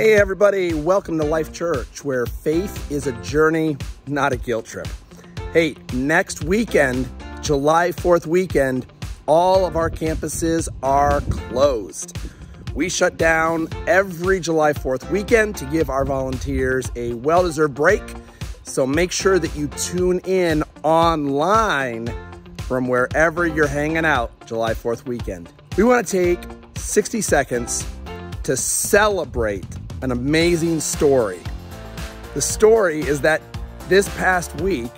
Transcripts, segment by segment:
Hey everybody, welcome to Life Church, where faith is a journey, not a guilt trip. Hey, next weekend, July 4th weekend, all of our campuses are closed. We shut down every July 4th weekend to give our volunteers a well-deserved break. So make sure that you tune in online from wherever you're hanging out July 4th weekend. We want to take 60 seconds to celebrate an amazing story. The story is that this past week,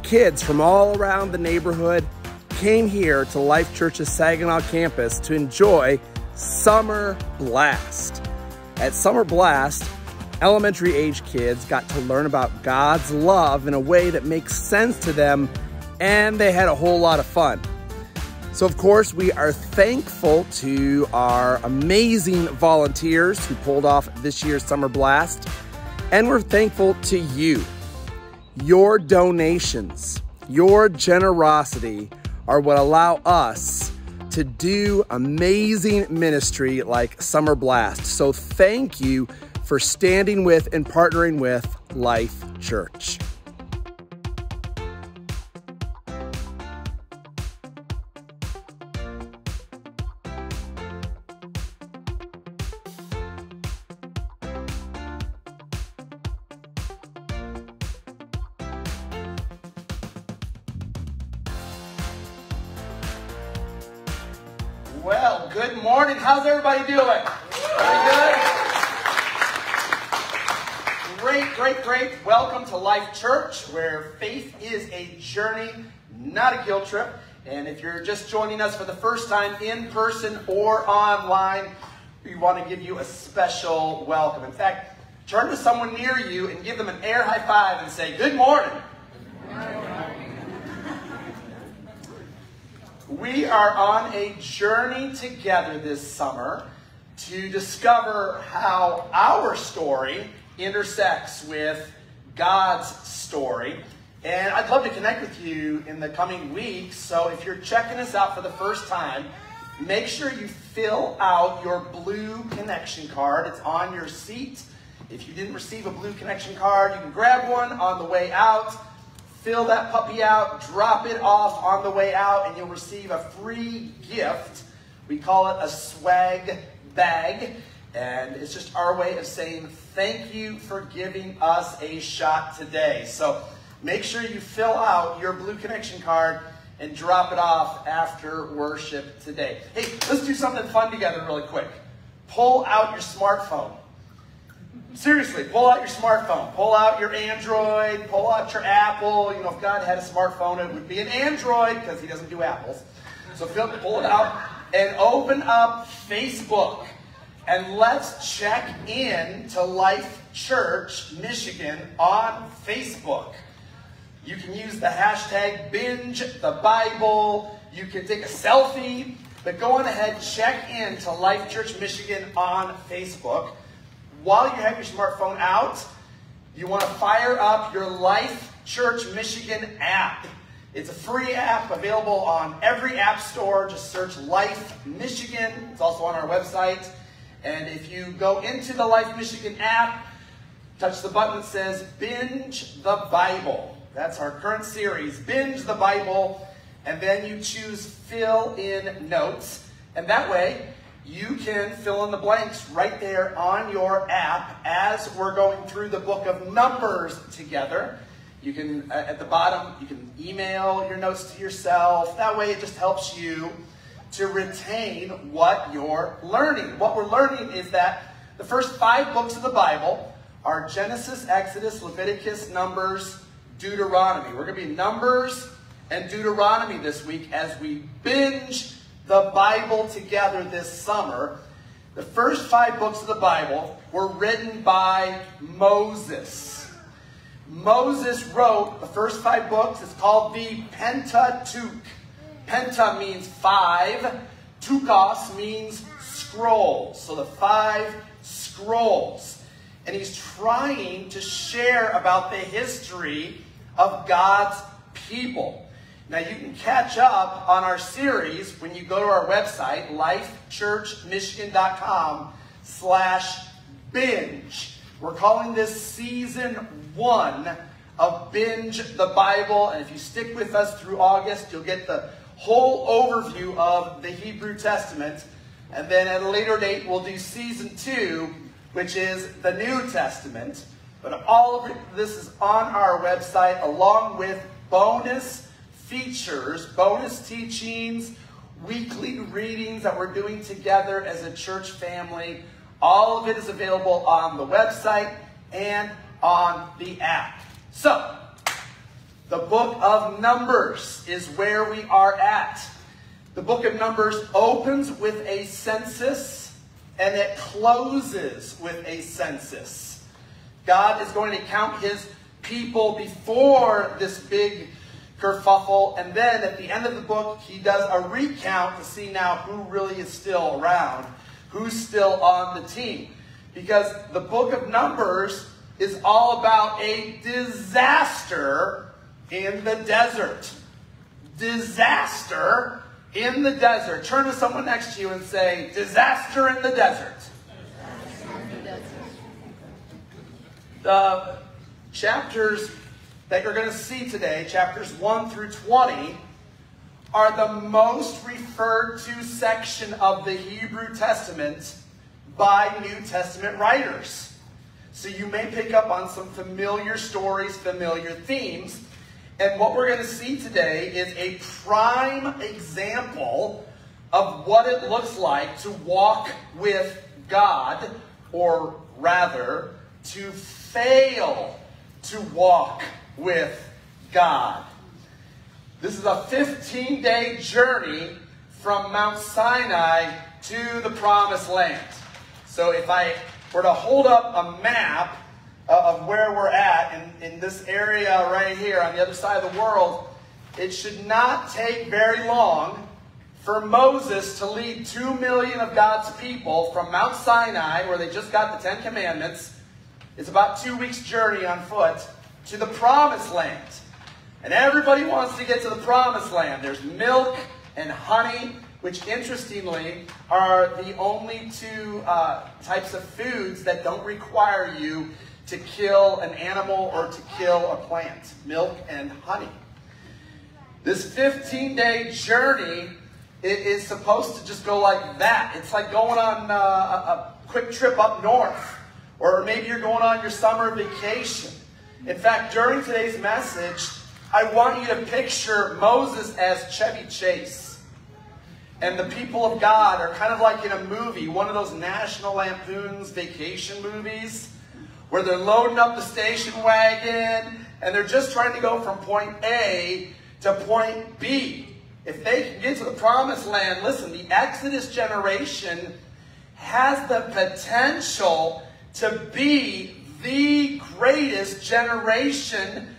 kids from all around the neighborhood came here to Life Church's Saginaw campus to enjoy Summer Blast. At Summer Blast, elementary age kids got to learn about God's love in a way that makes sense to them, and they had a whole lot of fun. So of course, we are thankful to our amazing volunteers who pulled off this year's Summer Blast, and we're thankful to you. Your donations, your generosity are what allow us to do amazing ministry like Summer Blast. So thank you for standing with and partnering with Life Church. Well, good morning. How's everybody doing? Very good? Great. Welcome to Life Church, where faith is a journey, not a guilt trip. And if you're just joining us for the first time in person or online, we want to give you a special welcome. In fact, turn to someone near you and give them an air high five and say, "Good morning." We are on a journey together this summer to discover how our story intersects with God's story. And I'd love to connect with you in the coming weeks. So if you're checking us out for the first time, make sure you fill out your blue connection card. It's on your seat. If you didn't receive a blue connection card, you can grab one on the way out. Fill that puppy out, drop it off on the way out, and you'll receive a free gift. We call it a swag bag, and it's just our way of saying thank you for giving us a shot today. So make sure you fill out your blue connection card and drop it off after worship today. Hey, let's do something fun together really quick. Pull out your smartphone. Seriously, pull out your smartphone. Pull out your Android. Pull out your Apple. You know, if God had a smartphone, it would be an Android because he doesn't do apples. So pull it out and open up Facebook. And let's check in to Life Church Michigan on Facebook. You can use the hashtag binge the Bible. You can take a selfie. But go on ahead, check in to Life Church Michigan on Facebook. While you have your smartphone out, you want to fire up your Life Church Michigan app. It's a free app available on every app store. Just search Life Michigan. It's also on our website. And if you go into the Life Michigan app, touch the button that says Binge the Bible. That's our current series, Binge the Bible. And then you choose Fill in Notes. And that way, you can fill in the blanks right there on your app as we're going through the book of Numbers together. You can, at the bottom, you can email your notes to yourself. That way it just helps you to retain what you're learning. What we're learning is that the first 5 books of the Bible are Genesis, Exodus, Leviticus, Numbers, Deuteronomy. We're going to be Numbers and Deuteronomy this week as we binge the Bible together this summer. The first 5 books of the Bible were written by Moses. Moses wrote the first 5 books. It's called the Pentateuch. Penta means 5. Tukos means scrolls. So the 5 scrolls. And he's trying to share about the history of God's people. Now, you can catch up on our series when you go to our website, lifechurchmichigan.com/binge binge. We're calling this season 1 of Binge the Bible. And if you stick with us through August, you'll get the whole overview of the Hebrew Testament. And then at a later date, we'll do season 2, which is the New Testament. But all of this is on our website, along with bonus features, bonus teachings, weekly readings that we're doing together as a church family. All of it is available on the website and on the app. So, the book of Numbers is where we are at. The book of Numbers opens with a census and it closes with a census. God is going to count his people before this big kerfuffle, and then at the end of the book, he does a recount to see now who really is still around, who's still on the team. Because the book of Numbers is all about a disaster in the desert. Disaster in the desert. Turn to someone next to you and say, disaster in the desert. The chapters that you're going to see today, chapters 1 through 20, are the most referred to section of the Hebrew Testament by New Testament writers. So you may pick up on some familiar stories, familiar themes. And what we're going to see today is a prime example of what it looks like to walk with God, or rather, to fail to walk with God. This is a 15-day journey from Mount Sinai to the Promised Land. So if I were to hold up a map of where we're at in this area right here on the other side of the world, it should not take very long for Moses to lead 2 million of God's people from Mount Sinai, where they just got the 10 Commandments. It's about 2 weeks' journey on foot to the Promised Land. And everybody wants to get to the Promised Land. There's milk and honey, which interestingly are the only 2 types of foods that don't require you to kill an animal or to kill a plant. Milk and honey. This 15-day journey is supposed to just go like that. It's like going on a quick trip up north. Or maybe you're going on your summer vacation. In fact, during today's message, I want you to picture Moses as Chevy Chase. And the people of God are kind of like in a movie, one of those National Lampoon's vacation movies, where they're loading up the station wagon, and they're just trying to go from point A to point B. If they can get to the Promised Land, listen, the Exodus generation has the potential to be the greatest generation,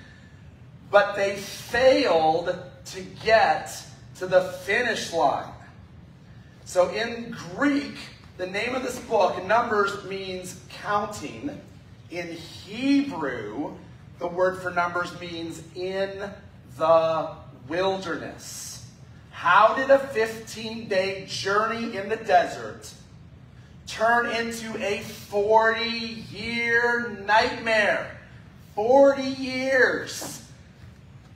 but they failed to get to the finish line. So in Greek, the name of this book, Numbers, means counting. In Hebrew, the word for Numbers means in the wilderness. How did a 15-day journey in the desert turn into a 40-year nightmare? 40 years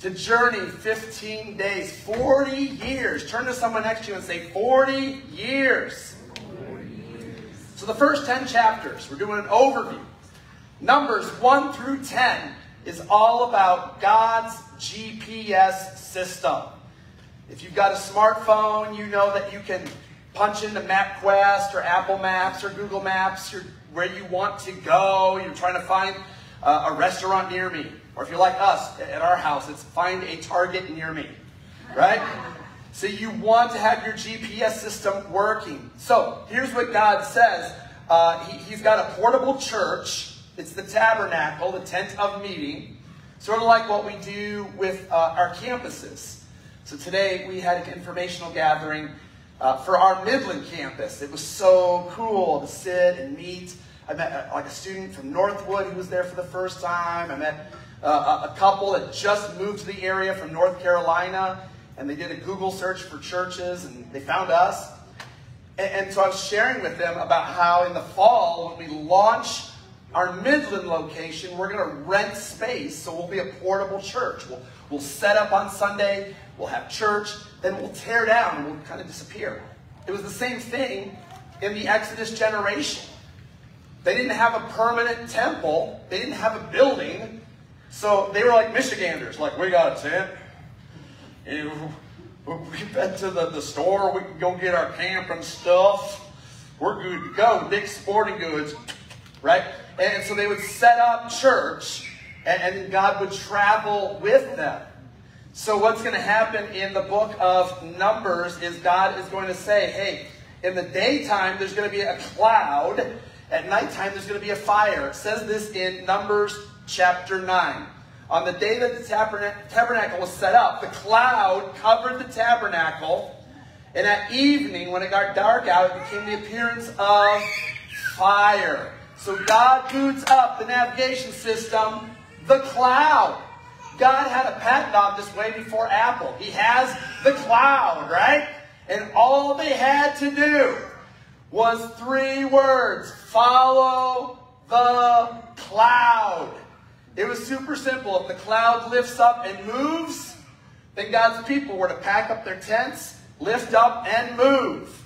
to journey 15 days. 40 years. Turn to someone next to you and say, 40 years. 40 years. So the first 10 chapters, we're doing an overview. Numbers 1 through 10 is all about God's GPS system. If you've got a smartphone, you know that you can punch into MapQuest or Apple Maps or Google Maps where you want to go. You're trying to find a restaurant near me. Or if you're like us at our house, it's find a Target near me. Right? So you want to have your GPS system working. So here's what God says. He's got a portable church. It's the tabernacle, the tent of meeting. Sort of like what we do with our campuses. So today we had an informational gathering for our Midland campus. It was so cool to sit and meet. I met like a student from Northwood who was there for the first time. I met a couple that just moved to the area from North Carolina, and they did a Google search for churches, and they found us. And so I was sharing with them about how in the fall, when we launch our Midland location, we're going to rent space, so we'll be a portable church. We'll set up on Sunday, we'll have church, then we'll tear down and we'll kind of disappear. It was the same thing in the Exodus generation. They didn't have a permanent temple. They didn't have a building. So they were like Michiganders, like, we got a tent. We've been to the store. We can go get our camping stuff. We're good to go. Dick's Sporting Goods, right? And so they would set up church, and God would travel with them. So what's going to happen in the book of Numbers is God is going to say, hey, in the daytime there's going to be a cloud. At nighttime there's going to be a fire. It says this in Numbers chapter 9. On the day that the tabernacle was set up, the cloud covered the tabernacle. And at evening, when it got dark out, it became the appearance of fire. So God boots up the navigation system, the cloud. God had a patent on this way before Apple. He has the cloud, right? And all they had to do was 3 words. Follow the cloud. It was super simple. If the cloud lifts up and moves, then God's people were to pack up their tents, lift up and move.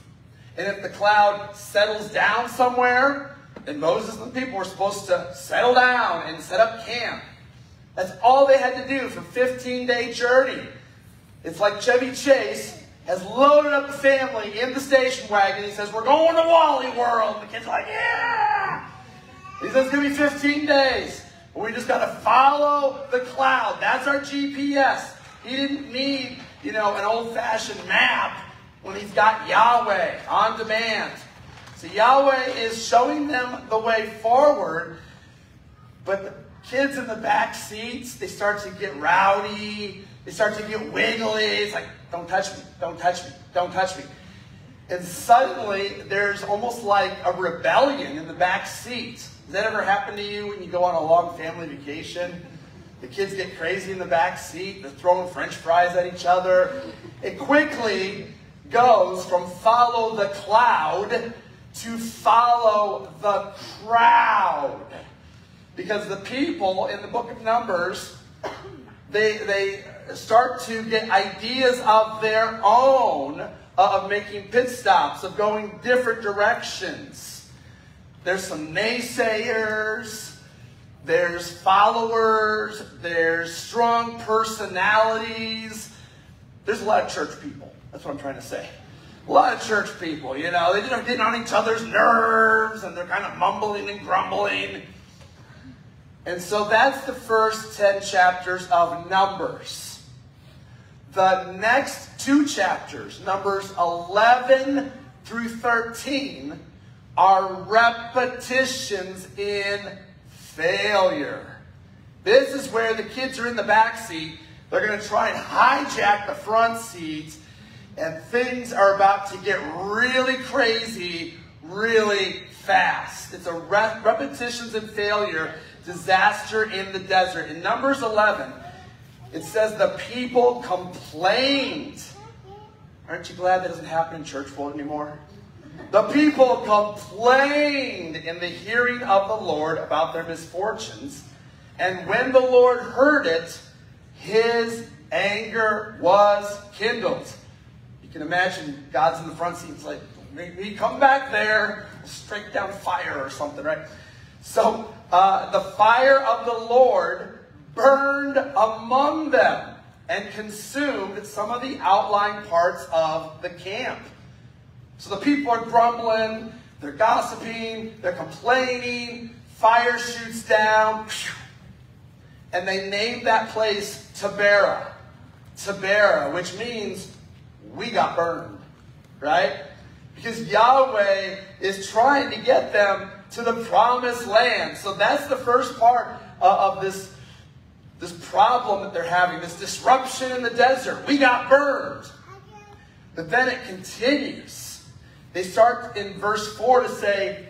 And if the cloud settles down somewhere, then Moses and the people were supposed to settle down and set up camp. That's all they had to do for a 15-day journey. It's like Chevy Chase has loaded up the family in the station wagon. He says, we're going to Wally World. And the kids are like, yeah! He says, it's going to be 15 days. We just got to follow the cloud. That's our GPS. He didn't need, an old-fashioned map when he's got Yahweh on demand. So Yahweh is showing them the way forward, but the kids in the back seats, they start to get rowdy. They start to get wiggly. It's like, don't touch me, don't touch me, don't touch me. And suddenly, there's almost like a rebellion in the back seat. Does that ever happen to you when you go on a long family vacation? The kids get crazy in the back seat. They're throwing French fries at each other. It quickly goes from follow the cloud to follow the crowd. Because the people in the book of Numbers, they start to get ideas of their own, of making pit stops, of going different directions. There's some naysayers, there's followers, there's strong personalities. There's a lot of church people. That's what I'm trying to say. A lot of church people, they just getting on each other's nerves, and they're kind of mumbling and grumbling. And so that's the first 10 chapters of Numbers. The next 2 chapters, Numbers 11 through 13, are repetitions in failure. This is where the kids are in the back seat. They're going to try and hijack the front seat, and things are about to get really crazy really fast. It's a repetitions in failure, disaster in the desert. In Numbers 11, it says the people complained. Aren't you glad that doesn't happen in church world anymore? The people complained in the hearing of the Lord about their misfortunes. And when the Lord heard it, his anger was kindled. You can imagine God's in the front seat. It's like, maybe come back there, straight down fire or something, right? So the fire of the Lord burned among them and consumed some of the outlying parts of the camp. So the people are grumbling, they're gossiping, they're complaining, fire shoots down, and they named that place Taberah. Taberah, which means we got burned, right? Because Yahweh is trying to get them to the promised land. So that's the first part of this problem that they're having, this disruption in the desert. We got burned. But then it continues. They start in verse 4 to say,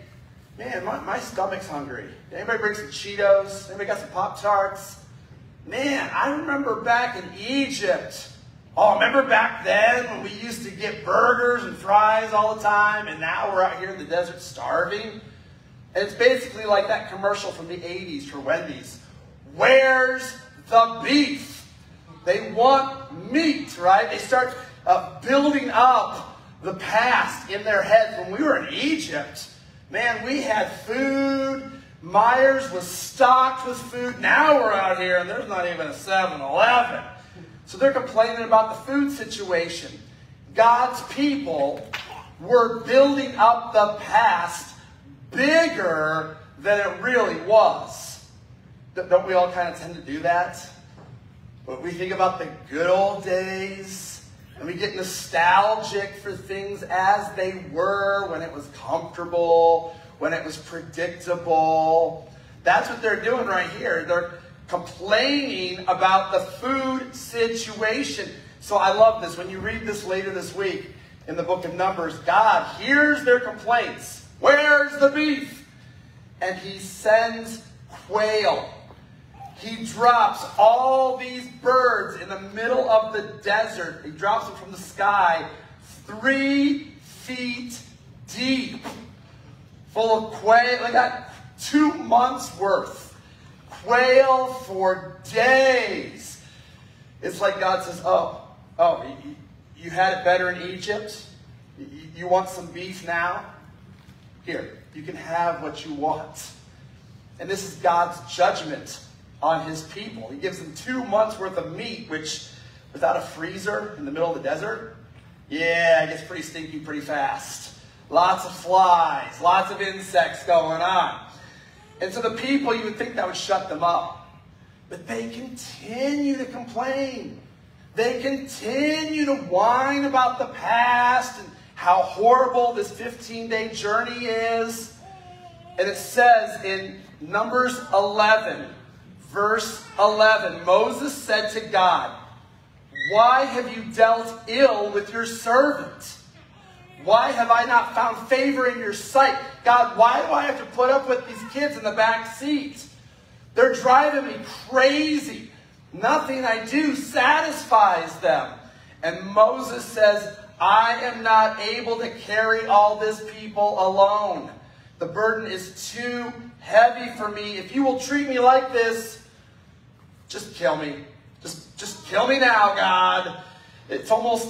man, my stomach's hungry. Anybody bring some Cheetos? Anybody got some Pop-Tarts? Man, I remember back in Egypt Oh, remember back then when we used to get burgers and fries all the time, and now we're out here in the desert starving? And it's basically like that commercial from the 80s for Wendy's. Where's the beef? They want meat, right? They start building up the past in their heads. When we were in Egypt, man, we had food. Myers was stocked with food. Now we're out here and there's not even a 7-Eleven. So they're complaining about the food situation. God's people were building up the past bigger than it really was. Don't we all kind of tend to do that? When we think about the good old days, and we get nostalgic for things as they were, when it was comfortable, when it was predictable. That's what they're doing right here. They're complaining about the food situation. So I love this. When you read this later this week in the book of Numbers, God hears their complaints. Where's the beef? And he sends quail. He drops all these birds in the middle of the desert. He drops them from the sky 3 feet deep, full of quail. They got 2 months worth. Quail for days. It's like God says, you had it better in Egypt? You want some beef now? Here, you can have what you want. And this is God's judgment on his people. He gives them 2 months worth of meat, which without a freezer in the middle of the desert, yeah, it gets pretty stinky pretty fast. Lots of flies, lots of insects going on. And so the people, you would think that would shut them up. But they continue to complain. They continue to whine about the past and how horrible this 15-day journey is. And it says in Numbers 11, verse 11, Moses said to God, "Why have you dealt ill with your servant? Why have I not found favor in your sight? God, why do I have to put up with these kids in the back seat? They're driving me crazy. Nothing I do satisfies them." And Moses says, "I am not able to carry all this people alone. The burden is too heavy for me. If you will treat me like this, just kill me. Just kill me now, God." It's almost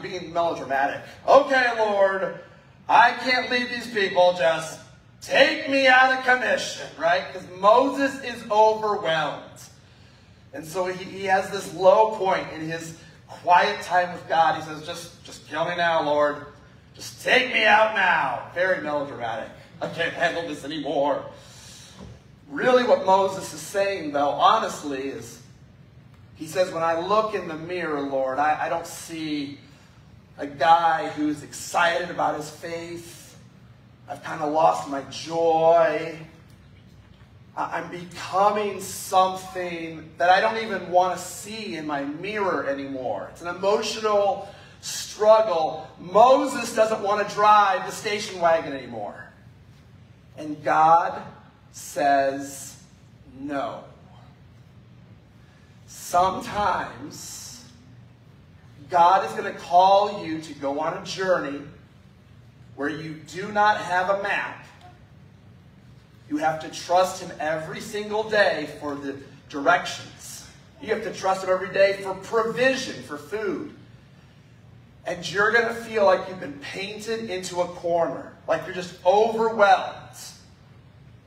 being melodramatic. "Okay, Lord, I can't lead these people. Just take me out of commission," right? Because Moses is overwhelmed. And so he has this low point in his quiet time with God. He says, just kill me now, Lord. Just take me out now. Very melodramatic. I can't handle this anymore. Really what Moses is saying, though, honestly, is he says, when I look in the mirror, Lord, I don't see a guy who's excited about his faith. I've kind of lost my joy. I'm becoming something that I don't even want to see in my mirror anymore. It's an emotional struggle. Moses doesn't want to drive the station wagon anymore. And God says no. Sometimes God is going to call you to go on a journey where you do not have a map. You have to trust him every single day for the directions. You have to trust him every day for provision, for food. And you're going to feel like you've been painted into a corner, like you're just overwhelmed.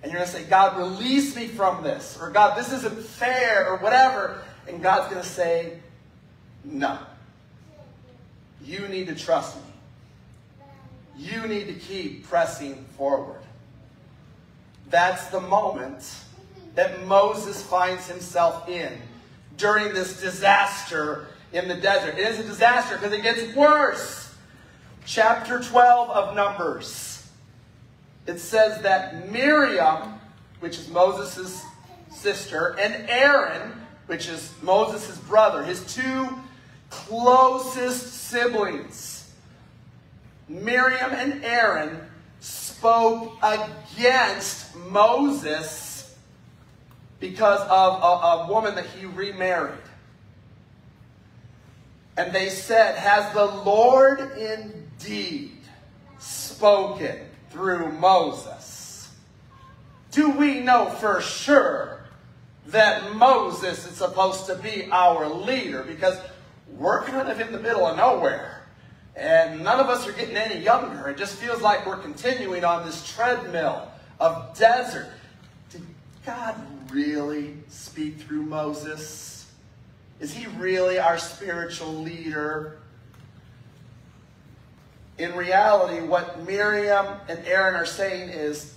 And you're going to say, "God, release me from this," or "God, this isn't fair," or whatever. And God's going to say, "No. You need to trust me. You need to keep pressing forward." That's the moment that Moses finds himself in during this disaster in the desert. It is a disaster because it gets worse. Chapter 12 of Numbers. It says that Miriam, which is Moses' sister, and Aaron, which is Moses' brother, his 2 closest siblings, Miriam and Aaron, spoke against Moses because of a woman that he remarried. And they said, has the Lord indeed spoken through Moses? Do we know for sure that Moses is supposed to be our leader? Because we're kind of in the middle of nowhere. And none of us are getting any younger. It just feels like we're continuing on this treadmill of desert. Did God really speak through Moses? Is he really our spiritual leader? In reality, what Miriam and Aaron are saying is,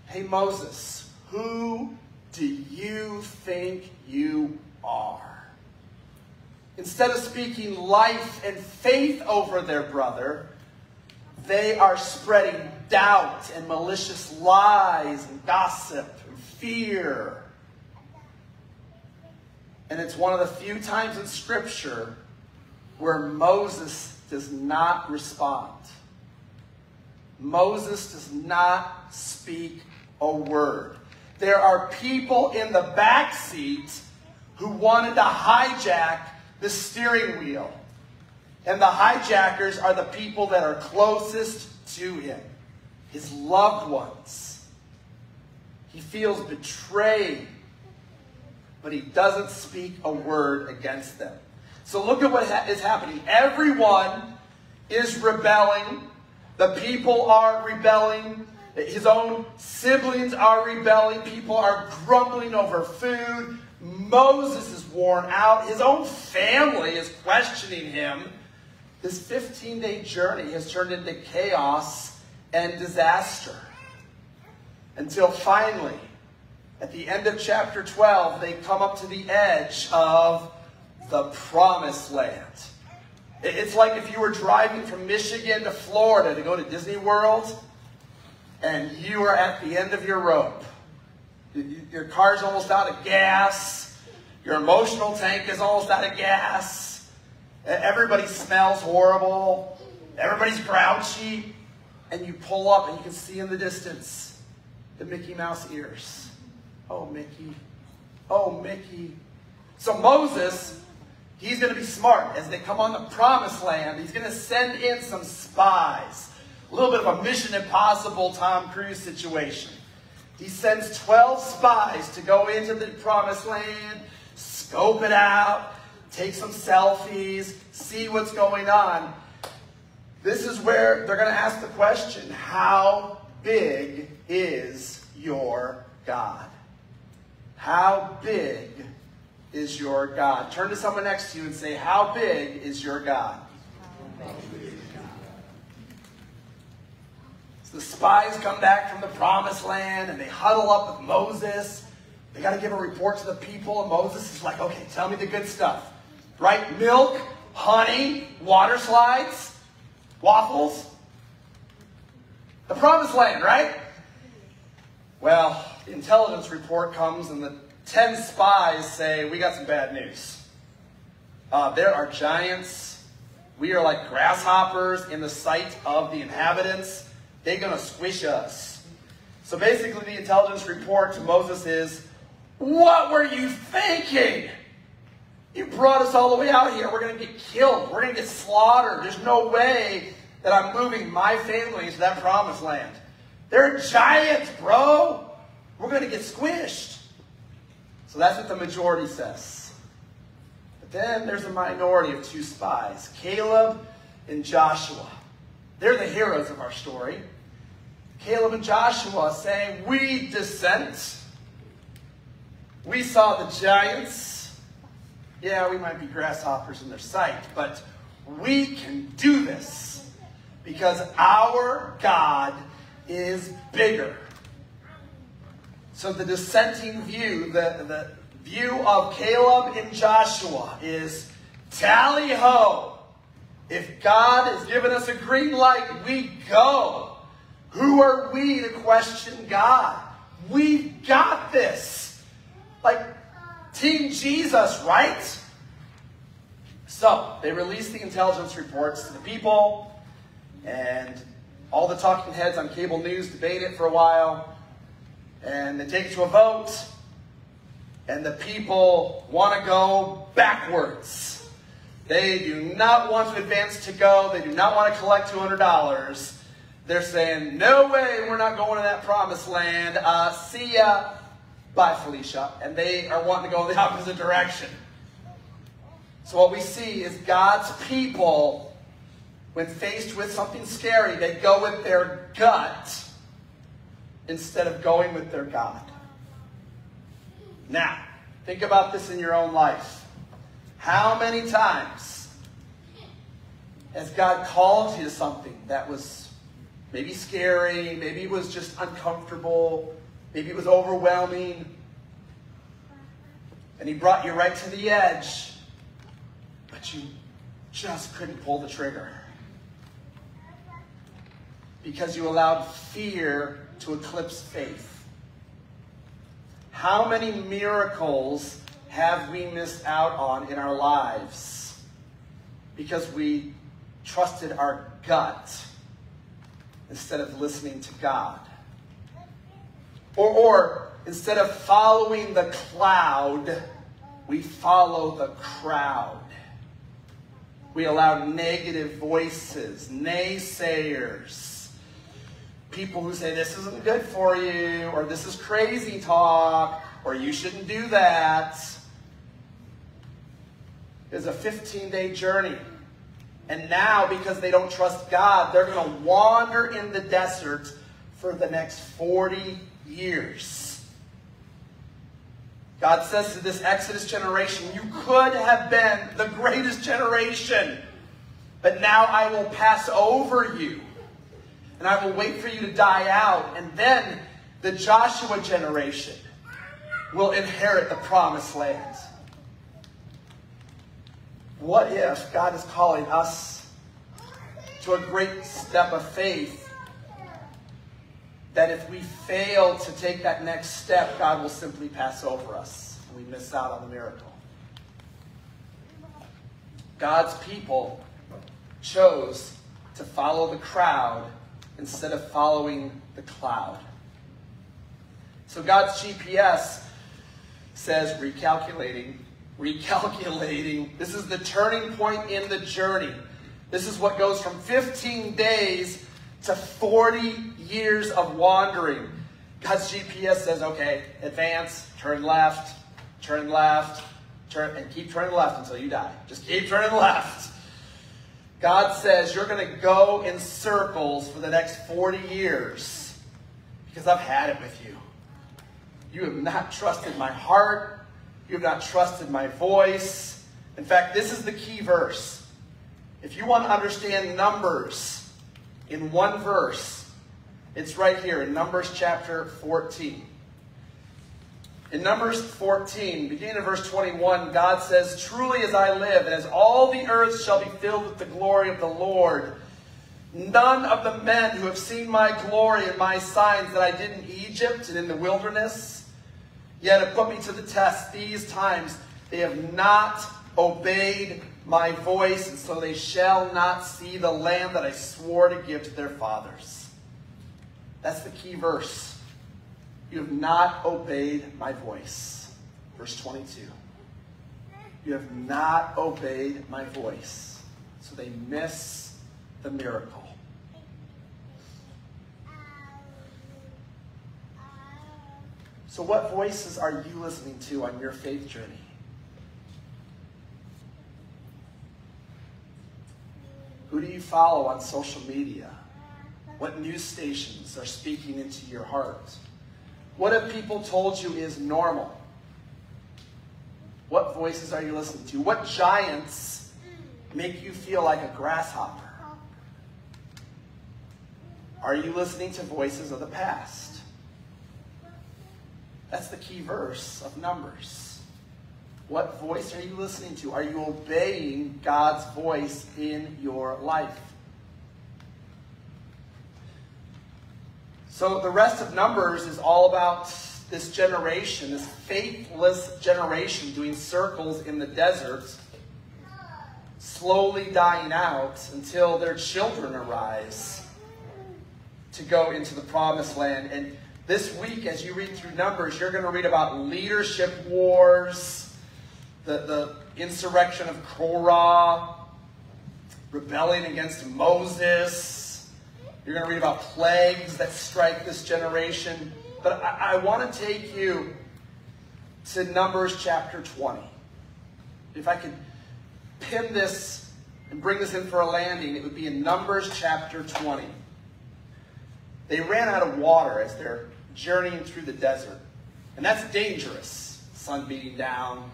hey Moses, who do you think you are? Instead of speaking life and faith over their brother, they are spreading doubt and malicious lies and gossip and fear. And it's one of the few times in Scripture where Moses does not respond. Moses does not speak a word. There are people in the back seat who wanted to hijack the steering wheel. And the hijackers are the people that are closest to him, his loved ones. He feels betrayed, but he doesn't speak a word against them. So look at what is happening. Everyone is rebelling. The people are rebelling. His own siblings are rebelling. People are grumbling over food. Moses is worn out. His own family is questioning him. This 15-day journey has turned into chaos and disaster. Until finally, at the end of chapter 12, they come up to the edge of the promised land. It's like if you were driving from Michigan to Florida to go to Disney World, and you are at the end of your rope. Your car's almost out of gas. Your emotional tank is almost out of gas. Everybody smells horrible. Everybody's grouchy. And you pull up and you can see in the distance the Mickey Mouse ears. Oh, Mickey. Oh, Mickey. So Moses, he's going to be smart. As they come on the promised land, he's going to send in some spies. A little bit of a Mission Impossible Tom Cruise situation. He sends 12 spies to go into the promised land, scope it out, take some selfies, see what's going on. This is where they're going to ask the question, how big is your God? How big is your God? Turn to someone next to you and say, how big is your God? So the spies come back from the promised land and they huddle up with Moses. They got to give a report to the people. And Moses is like, okay, tell me the good stuff. Right? Milk, honey, water slides, waffles. The promised land, right? Well, the intelligence report comes and the 10 spies say, we got some bad news. There are giants. We are like grasshoppers in the sight of the inhabitants. They're going to squish us. So basically the intelligence report to Moses is, what were you thinking? You brought us all the way out here. We're going to get killed. We're going to get slaughtered. There's no way that I'm moving my family into that promised land. They're giants, bro. We're going to get squished. So that's what the majority says. But then there's a minority of 2 spies, Caleb and Joshua. They're the heroes of our story. Caleb and Joshua saying, we dissent. We saw the giants. Yeah, we might be grasshoppers in their sight, but we can do this because our God is bigger. So the dissenting view, the view of Caleb and Joshua is tally-ho. If God has given us a green light, we go. Who are we to question God? We've got this. Like Team Jesus, right? So they release the intelligence reports to the people, and all the talking heads on cable news debate it for a while, and they take it to a vote, and the people want to go backwards. They do not want to advance to go. They do not want to collect $200. They're saying, no way, we're not going to that promised land. See ya. Bye, Felicia. And they are wanting to go the opposite direction. So what we see is God's people, when faced with something scary, they go with their gut instead of going with their God. Now, think about this in your own life. How many times has God called you to something that was maybe scary, maybe it was just uncomfortable, maybe it was overwhelming, and he brought you right to the edge, but you just couldn't pull the trigger because you allowed fear to eclipse faith? How many miracles have we missed out on in our lives because we trusted our gut instead of listening to God? Or instead of following the cloud, we follow the crowd. We allow negative voices, naysayers, people who say this isn't good for you, or this is crazy talk, or you shouldn't do that. It's a 15-day journey. And now, because they don't trust God, they're going to wander in the desert for the next 40 years. God says to this Exodus generation, you could have been the greatest generation, but now I will pass over you, and I will wait for you to die out, and then the Joshua generation will inherit the promised land. What if God is calling us to a great step of faith that if we fail to take that next step, God will simply pass over us and we miss out on the miracle? God's people chose to follow the crowd instead of following the cloud. So God's GPS says recalculating. This is the turning point in the journey. This is what goes from 15 days to 40 years of wandering. God's GPS says, okay, advance, turn left, turn, and keep turning left until you die. Just keep turning left. God says, you're going to go in circles for the next 40 years because I've had it with you. You have not trusted my heart. You have not trusted my voice. In fact, this is the key verse. If you want to understand Numbers in one verse, it's right here in Numbers chapter 14. In Numbers 14, beginning in verse 21, God says, truly as I live, and as all the earth shall be filled with the glory of the Lord, none of the men who have seen my glory and my signs that I did in Egypt and in the wilderness, yet have put me to the test these times, they have not obeyed my voice, and so they shall not see the land that I swore to give to their fathers. That's the key verse. You have not obeyed my voice. Verse 22. You have not obeyed my voice. So they miss the miracle. So what voices are you listening to on your faith journey? Who do you follow on social media? What news stations are speaking into your heart? What have people told you is normal? What voices are you listening to? What giants make you feel like a grasshopper? Are you listening to voices of the past? That's the key verse of Numbers. What voice are you listening to? Are you obeying God's voice in your life? So the rest of Numbers is all about this generation, this faithless generation doing circles in the desert, slowly dying out until their children arise to go into the promised land. And this week, as you read through Numbers, you're going to read about leadership wars, the insurrection of Korah, rebelling against Moses. You're going to read about plagues that strike this generation. But I want to take you to Numbers chapter 20. If I could pin this and bring this in for a landing, it would be in Numbers chapter 20. They ran out of water as they're journeying through the desert. And that's dangerous. Sun beating down,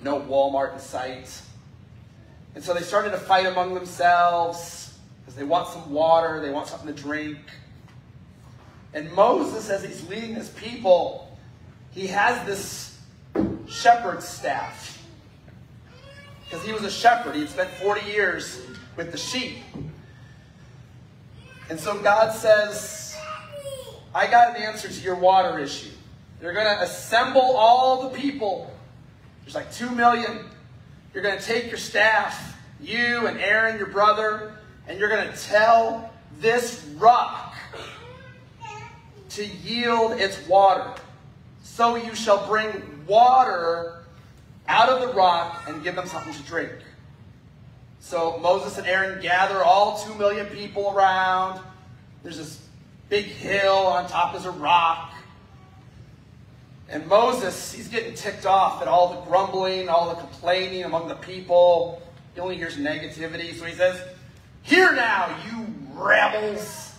no Walmart in sight. And so they started to fight among themselves because they want some water, they want something to drink. And Moses, as he's leading his people, he has this shepherd's staff. Because he was a shepherd. He had spent 40 years with the sheep. And so God says, I got an answer to your water issue. You're going to assemble all the people. There's like 2 million. You're going to take your staff, you and Aaron, your brother, and you're going to tell this rock to yield its water. So you shall bring water out of the rock and give them something to drink. So Moses and Aaron gather all 2 million people around. There's this big hill, on top is a rock. And Moses, he's getting ticked off at all the grumbling, all the complaining among the people. He only hears negativity. So he says, "Hear now, you rebels.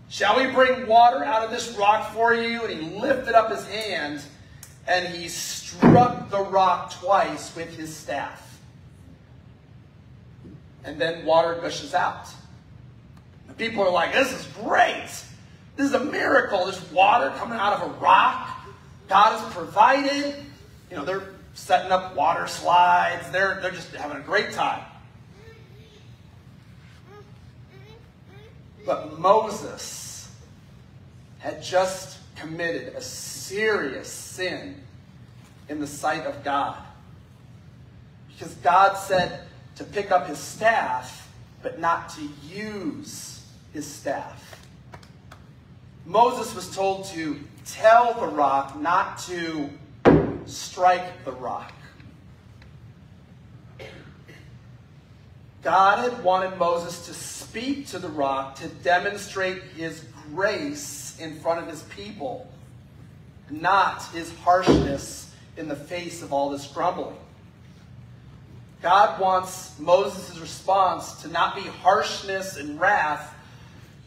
Shall we bring water out of this rock for you?" And he lifted up his hand and he struck the rock twice with his staff. And then water gushes out. The people are like, "This is great. This is a miracle. There's water coming out of a rock. God has provided." You know, they're setting up water slides. They're just having a great time. But Moses had just committed a serious sin in the sight of God. Because God said to pick up his staff, but not to use his staff. Moses was told to tell the rock, not to strike the rock. God had wanted Moses to speak to the rock to demonstrate his grace in front of his people, not his harshness in the face of all this grumbling. God wants Moses' response to not be harshness and wrath,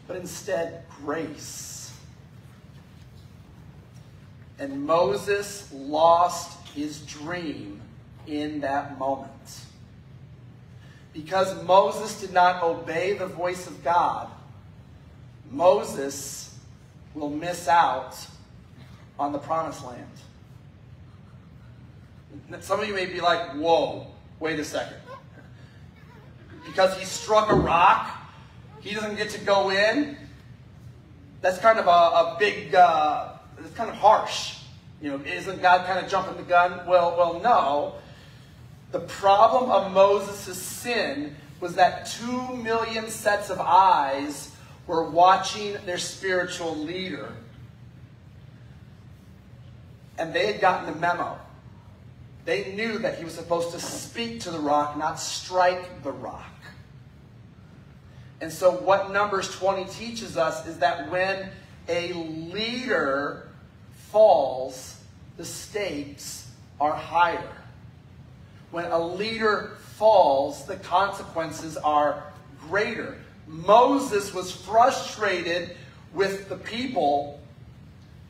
but instead grace. And Moses lost his dream in that moment. Because Moses did not obey the voice of God, Moses will miss out on the promised land. Some of you may be like, "Whoa, wait a second. Because he struck a rock, he doesn't get to go in?" That's kind of a big, it's kind of harsh. You know, isn't God kind of jumping the gun? Well, no. The problem of Moses' sin was that 2 million sets of eyes were watching their spiritual leader. And they had gotten the memo. They knew that he was supposed to speak to the rock, not strike the rock. And so what Numbers 20 teaches us is that when a leader falls, the stakes are higher. When a leader falls, the consequences are greater. Moses was frustrated with the people,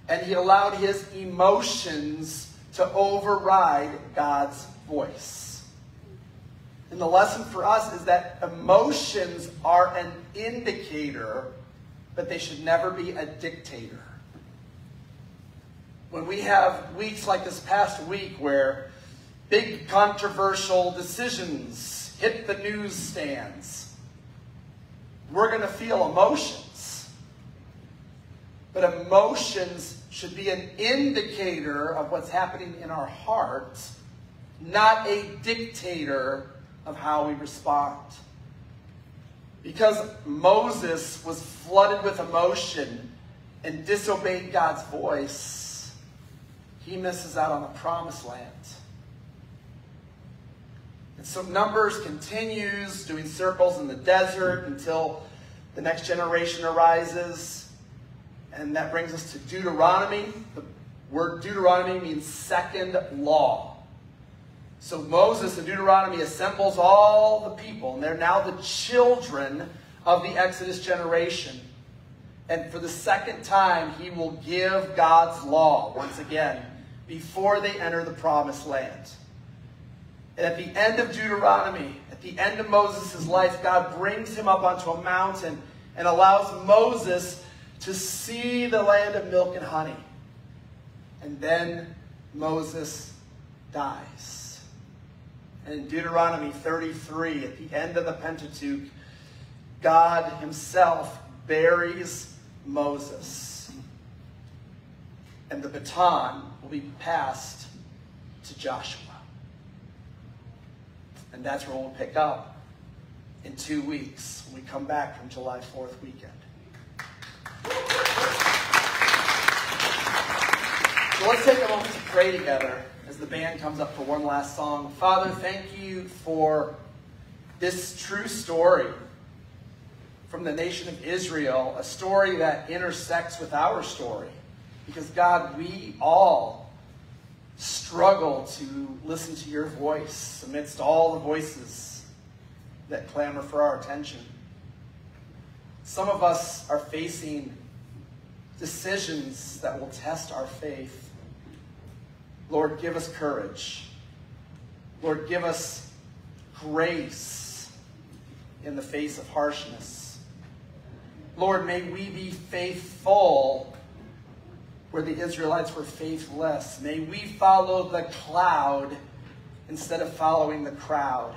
and he allowed his emotions to override God's voice. And the lesson for us is that emotions are an indicator, but they should never be a dictator. When we have weeks like this past week where big controversial decisions hit the newsstands, we're going to feel emotions. But emotions should be an indicator of what's happening in our hearts, not a dictator of how we respond. Because Moses was flooded with emotion and disobeyed God's voice, he misses out on the promised land. And so Numbers continues doing circles in the desert until the next generation arises. And that brings us to Deuteronomy. The word Deuteronomy means second law. So Moses in Deuteronomy assembles all the people, and they're now the children of the Exodus generation. And for the second time, he will give God's law once again before they enter the promised land. And at the end of Deuteronomy, at the end of Moses' life, God brings him up onto a mountain and allows Moses to see the land of milk and honey. And then Moses dies. And in Deuteronomy 33, at the end of the Pentateuch, God himself buries Moses. And the baton will be passed to Joshua. And that's where we'll pick up in 2 weeks when we come back from July 4th weekend. So let's take a moment to pray together as the band comes up for one last song. Father, thank you for this true story from the nation of Israel, a story that intersects with our story. Because God, we all struggle to listen to your voice amidst all the voices that clamor for our attention. Some of us are facing decisions that will test our faith. Lord, give us courage. Lord, give us grace in the face of harshness. Lord, may we be faithful where the Israelites were faithless. May we follow the cloud instead of following the crowd.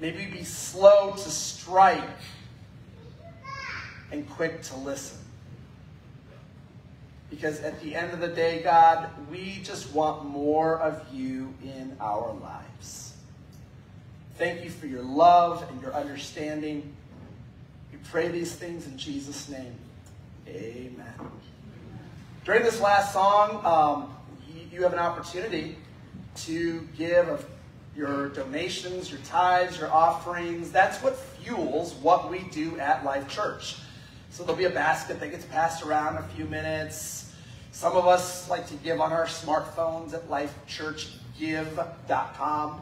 May we be slow to strike and quick to listen. Because at the end of the day, God, we just want more of you in our lives. Thank you for your love and your understanding. We pray these things in Jesus' name. Amen. During this last song, you have an opportunity to give of your donations, your tithes, your offerings. That's what fuels what we do at Life Church. So there'll be a basket that gets passed around in a few minutes. Some of us like to give on our smartphones at lifechurchgive.com.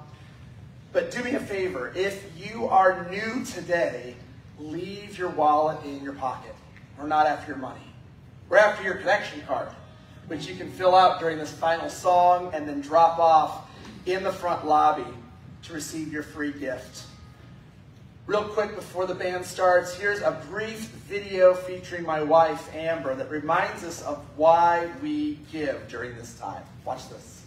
But do me a favor, if you are new today, leave your wallet in your pocket. We're not after your money. We're after your connection card, which you can fill out during this final song and then drop off in the front lobby to receive your free gift. Real quick before the band starts, here's a brief video featuring my wife, Amber, that reminds us of why we give during this time. Watch this.